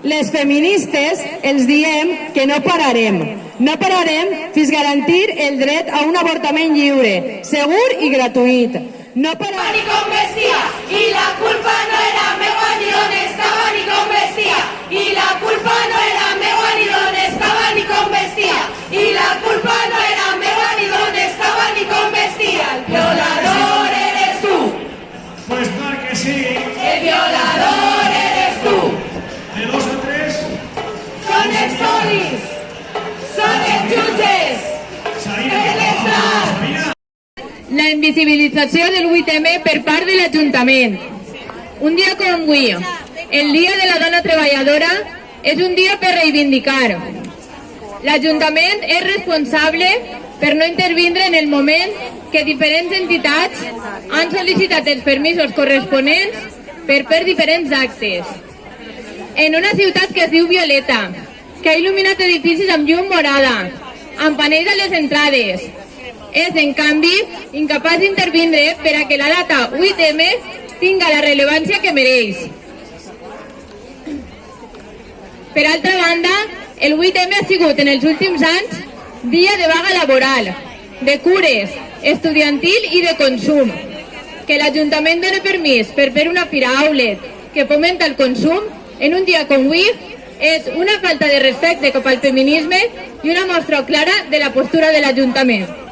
Les feministes els diem que no pararem. No pararem fins garantir el dret a un avortament lliure, segur i gratuït. No pararem... Ni com vestia, i la culpa no era meua ni d'on estava ni com vestia. I la culpa no era meua ni d'on estava ni com vestia. I la culpa no era meua ni d'on estava ni com vestia. El violador eres tu. Pues clar que sí. El violador eres tu. De 2 a 3. Són els polis. Són els jutges. La invisibilització del 8M per part de l'Ajuntament. Un dia com avui, el Dia de la Dona Treballadora, és un dia per reivindicar. L'Ajuntament és responsable per no intervindre en el moment que diferents entitats han sol·licitat els permisos corresponents per fer diferents actes. En una ciutat que es diu Violeta, que ha il·luminat edificis amb llum morada, amb panells a les entrades, és, en canvi, incapaç d'intervindre per a que la data 8M tinga la rellevància que mereix. Per altra banda, el 8M ha sigut en els últims anys dia de vaga laboral, de cures, estudiantil i de consum. Que l'Ajuntament doni permís per fer una fira outlet que fomenta el consum en un dia com avui és una falta de respecte cap al feminisme i una mostra clara de la postura de l'Ajuntament.